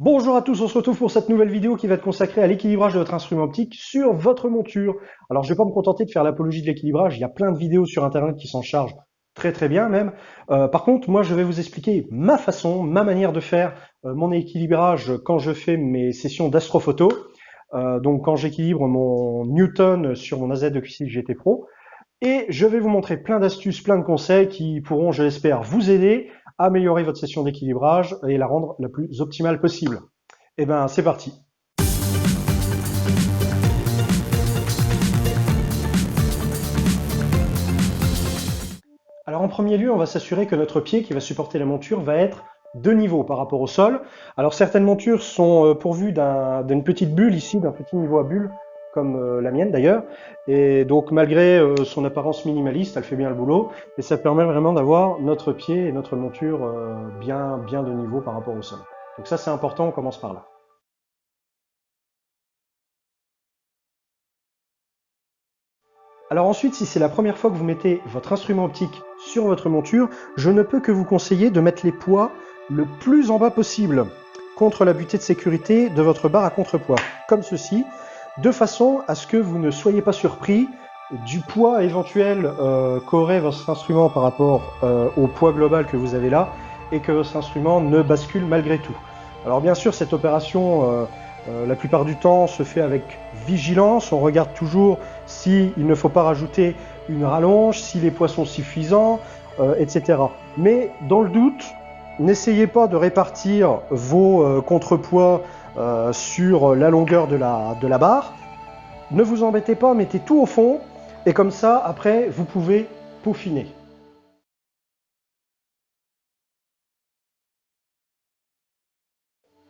Bonjour à tous, on se retrouve pour cette nouvelle vidéo qui va être consacrée à l'équilibrage de votre instrument optique sur votre monture. Alors je ne vais pas me contenter de faire l'apologie de l'équilibrage, il y a plein de vidéos sur internet qui s'en chargent très bien même. Par contre, moi je vais vous expliquer ma façon, ma manière de faire mon équilibrage quand je fais mes sessions d'astrophoto. Donc quand j'équilibre mon Newton sur mon AZ2Q6 GT Pro. Et je vais vous montrer plein d'astuces, plein de conseils qui pourront, je l'espère, vous aider à améliorer votre session d'équilibrage et la rendre la plus optimale possible. Eh ben, c'est parti. Alors en premier lieu, on va s'assurer que notre pied qui va supporter la monture va être de niveau par rapport au sol. Alors certaines montures sont pourvues d'une petite bulle ici, d'un petit niveau à bulle, comme la mienne d'ailleurs. Et donc malgré son apparence minimaliste, elle fait bien le boulot. Et ça permet vraiment d'avoir notre pied et notre monture bien de niveau par rapport au sol. Donc ça c'est important, on commence par là. Alors ensuite, si c'est la première fois que vous mettez votre instrument optique sur votre monture, je ne peux que vous conseiller de mettre les poids le plus en bas possible contre la butée de sécurité de votre barre à contrepoids, comme ceci, de façon à ce que vous ne soyez pas surpris du poids éventuel qu'aurait votre instrument par rapport au poids global que vous avez là, et que votre instrument ne bascule malgré tout. Alors bien sûr, cette opération, la plupart du temps, se fait avec vigilance. On regarde toujours s'il ne faut pas rajouter une rallonge, si les poids sont suffisants, etc. Mais dans le doute, n'essayez pas de répartir vos contrepoids sur la longueur de la barre. Ne vous embêtez pas, mettez tout au fond, et comme ça, après, vous pouvez peaufiner.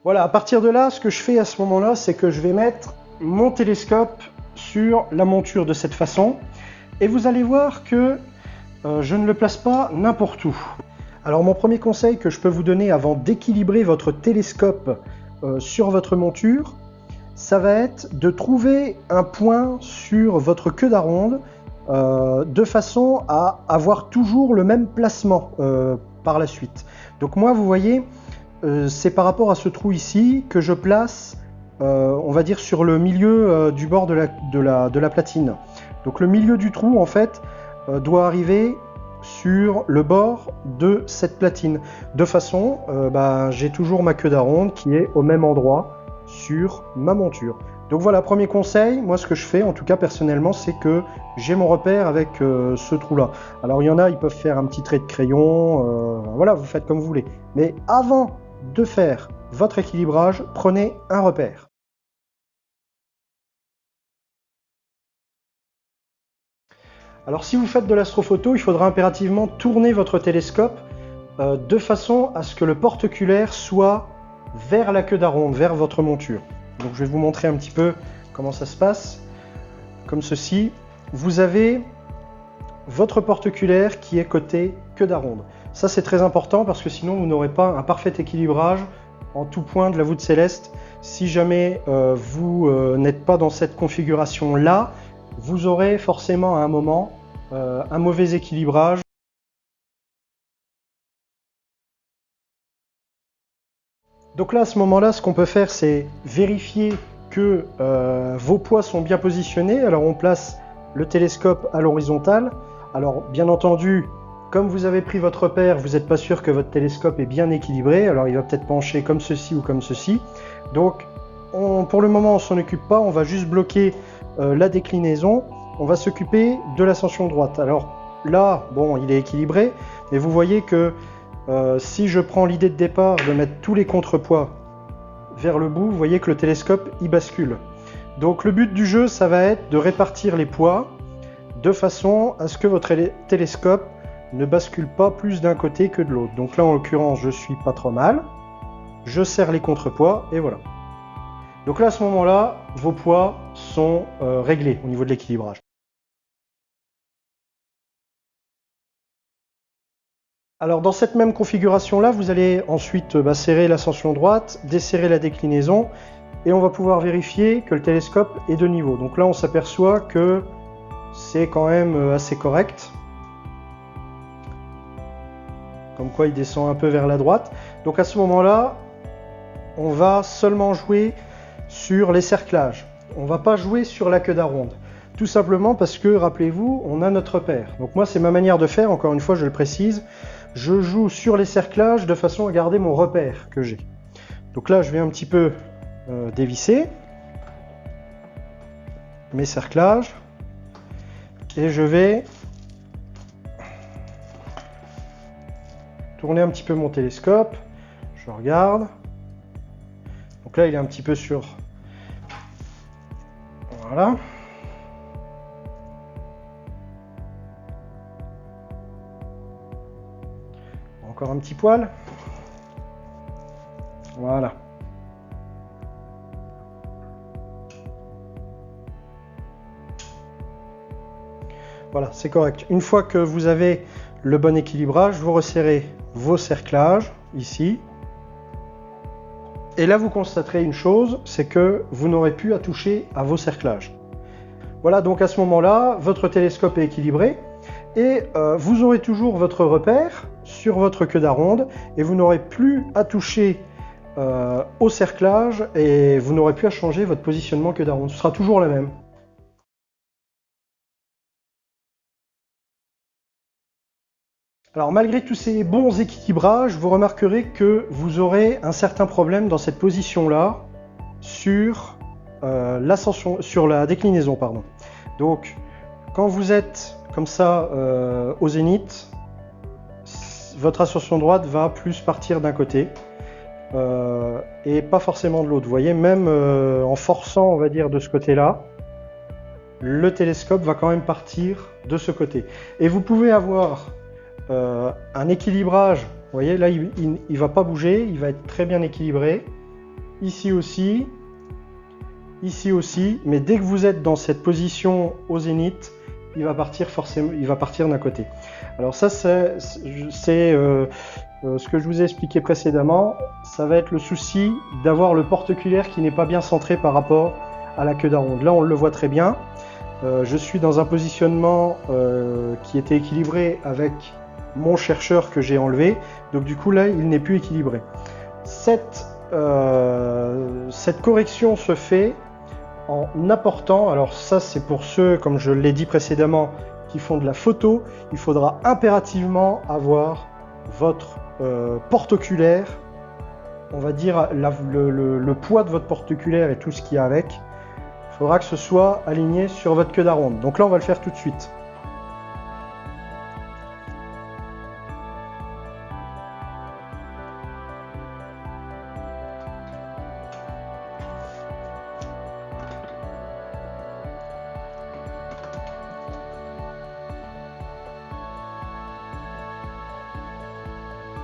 Voilà, à partir de là, ce que je fais à ce moment-là, c'est que je vais mettre mon télescope sur la monture de cette façon. Et vous allez voir que je ne le place pas n'importe où. Alors mon premier conseil que je peux vous donner avant d'équilibrer votre télescope sur votre monture, ça va être de trouver un point sur votre queue d'aronde de façon à avoir toujours le même placement par la suite. Donc moi, vous voyez, c'est par rapport à ce trou ici que je place, on va dire, sur le milieu du bord de la platine. Donc le milieu du trou, en fait, doit arriver sur le bord de cette platine. De façon, j'ai toujours ma queue d'aronde qui est au même endroit sur ma monture. Donc voilà, premier conseil, moi ce que je fais, en tout cas personnellement, c'est que j'ai mon repère avec ce trou-là. Alors il y en a, ils peuvent faire un petit trait de crayon, voilà, vous faites comme vous voulez. Mais avant de faire votre équilibrage, prenez un repère. Alors si vous faites de l'astrophoto, il faudra impérativement tourner votre télescope de façon à ce que le porte-oculaire soit vers la queue d'aronde, vers votre monture. Donc je vais vous montrer un petit peu comment ça se passe. Comme ceci, vous avez votre porte-oculaire qui est côté queue d'aronde. Ça c'est très important parce que sinon vous n'aurez pas un parfait équilibrage en tout point de la voûte céleste. Si jamais vous n'êtes pas dans cette configuration là, vous aurez forcément à un moment un mauvais équilibrage. Donc là, à ce moment-là, ce qu'on peut faire, c'est vérifier que vos poids sont bien positionnés. Alors on place le télescope à l'horizontale. Alors bien entendu, comme vous avez pris votre repère, vous n'êtes pas sûr que votre télescope est bien équilibré. Alors il va peut-être pencher comme ceci ou comme ceci. Donc pour le moment, on ne s'en occupe pas. On va juste bloquer la déclinaison. On va s'occuper de l'ascension droite. Alors là, bon, il est équilibré. Mais vous voyez que si je prends l'idée de départ de mettre tous les contrepoids vers le bout, vous voyez que le télescope y bascule. Donc le but du jeu, ça va être de répartir les poids de façon à ce que votre télescope ne bascule pas plus d'un côté que de l'autre. Donc là, en l'occurrence, je suis pas trop mal. Je serre les contrepoids et voilà. Donc là, à ce moment-là, vos poids sont réglés au niveau de l'équilibrage. Alors dans cette même configuration là, vous allez ensuite serrer l'ascension droite, desserrer la déclinaison et on va pouvoir vérifier que le télescope est de niveau. Donc là on s'aperçoit que c'est quand même assez correct. Comme quoi il descend un peu vers la droite. Donc à ce moment là, on va seulement jouer sur les cerclages. On ne va pas jouer sur la queue d'aronde. Tout simplement parce que, rappelez-vous, on a notre repère. Donc moi, c'est ma manière de faire, encore une fois, je le précise. Je joue sur les cerclages de façon à garder mon repère que j'ai. Donc là, je vais un petit peu dévisser mes cerclages. Et je vais tourner un petit peu mon télescope. Je regarde. Donc là, il est un petit peu sur... Voilà. Encore un petit poil. Voilà. Voilà, c'est correct. Une fois que vous avez le bon équilibrage, vous resserrez vos cerclages ici. Et là, vous constaterez une chose, c'est que vous n'aurez plus à toucher à vos cerclages. Voilà, donc à ce moment-là, votre télescope est équilibré et vous aurez toujours votre repère sur votre queue d'aronde et vous n'aurez plus à toucher au cerclage et vous n'aurez plus à changer votre positionnement queue d'aronde. Ce sera toujours le même. Alors malgré tous ces bons équilibrages, vous remarquerez que vous aurez un certain problème dans cette position-là sur la déclinaison, pardon. Donc quand vous êtes comme ça au zénith, votre ascension droite va plus partir d'un côté et pas forcément de l'autre. Vous voyez, même en forçant, on va dire, de ce côté-là, le télescope va quand même partir de ce côté. Et vous pouvez avoir un équilibrage, vous voyez là il va pas bouger, il va être très bien équilibré, ici aussi, mais dès que vous êtes dans cette position au zénith, il va partir forcément, il va partir d'un côté. Alors ça c'est ce que je vous ai expliqué précédemment, ça va être le souci d'avoir le porte-oculaire qui n'est pas bien centré par rapport à la queue d'aronde. Là on le voit très bien, je suis dans un positionnement qui était équilibré avec mon chercheur que j'ai enlevé, donc du coup là il n'est plus équilibré. Cette correction se fait en apportant, alors ça c'est pour ceux, comme je l'ai dit précédemment, qui font de la photo, il faudra impérativement avoir votre porte-oculaire, on va dire le poids de votre porte-oculaire et tout ce qu'il y a avec, il faudra que ce soit aligné sur votre queue d'aronde. Donc là on va le faire tout de suite.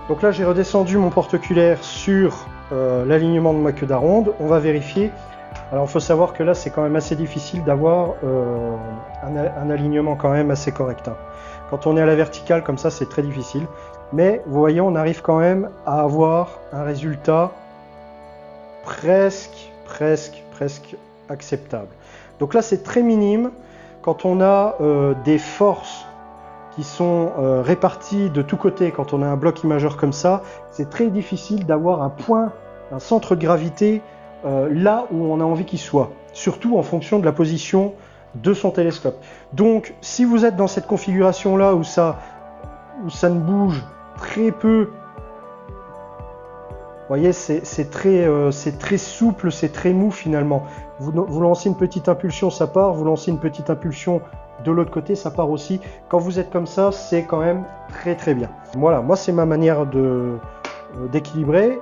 Donc là j'ai redescendu mon porte-oculaire sur l'alignement de ma queue d'aronde, on va vérifier. Alors il faut savoir que là c'est quand même assez difficile d'avoir un alignement quand même assez correct. Hein. Quand on est à la verticale comme ça c'est très difficile, mais vous voyez on arrive quand même à avoir un résultat presque acceptable. Donc là c'est très minime, quand on a des forces qui sont répartis de tous côtés, quand on a un bloc imageur comme ça, c'est très difficile d'avoir un point, un centre de gravité là où on a envie qu'il soit, surtout en fonction de la position de son télescope. Donc si vous êtes dans cette configuration là où ça ne bouge très peu, vous voyez c'est très souple, c'est très mou finalement. Vous lancez une petite impulsion, ça part, vous lancez une petite impulsion de l'autre côté, ça part aussi. Quand vous êtes comme ça, c'est quand même très bien. Voilà, moi c'est ma manière d'équilibrer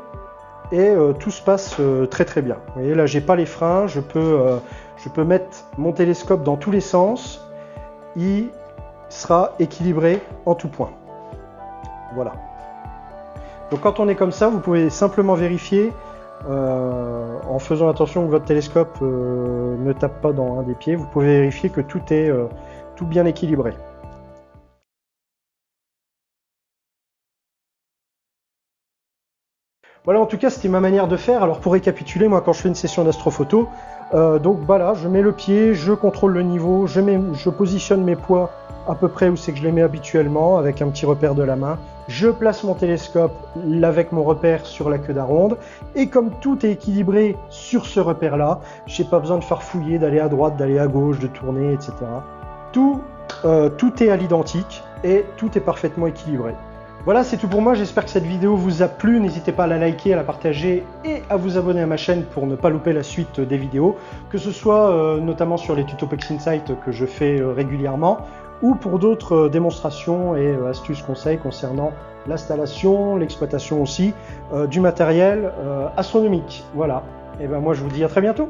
et tout se passe très bien. Vous voyez là, j'ai pas les freins, je peux mettre mon télescope dans tous les sens, il sera équilibré en tout point. Voilà. Donc quand on est comme ça, vous pouvez simplement vérifier en faisant attention que votre télescope ne tape pas dans un des pieds, vous pouvez vérifier que tout est tout bien équilibré. Voilà, en tout cas, c'était ma manière de faire. Alors pour récapituler, moi quand je fais une session d'astrophoto, donc voilà, je mets le pied, je contrôle le niveau, je positionne mes poids à peu près où c'est que je les mets habituellement avec un petit repère de la main. Je place mon télescope avec mon repère sur la queue d'aronde et comme tout est équilibré sur ce repère-là, j'ai pas besoin de farfouiller, d'aller à droite, d'aller à gauche, de tourner, etc. Tout est à l'identique et tout est parfaitement équilibré. Voilà, c'est tout pour moi. J'espère que cette vidéo vous a plu. N'hésitez pas à la liker, à la partager et à vous abonner à ma chaîne pour ne pas louper la suite des vidéos, que ce soit notamment sur les tutos PexInsight que je fais régulièrement ou pour d'autres démonstrations et astuces conseils concernant l'installation, l'exploitation aussi du matériel astronomique. Voilà. Et ben moi je vous dis à très bientôt.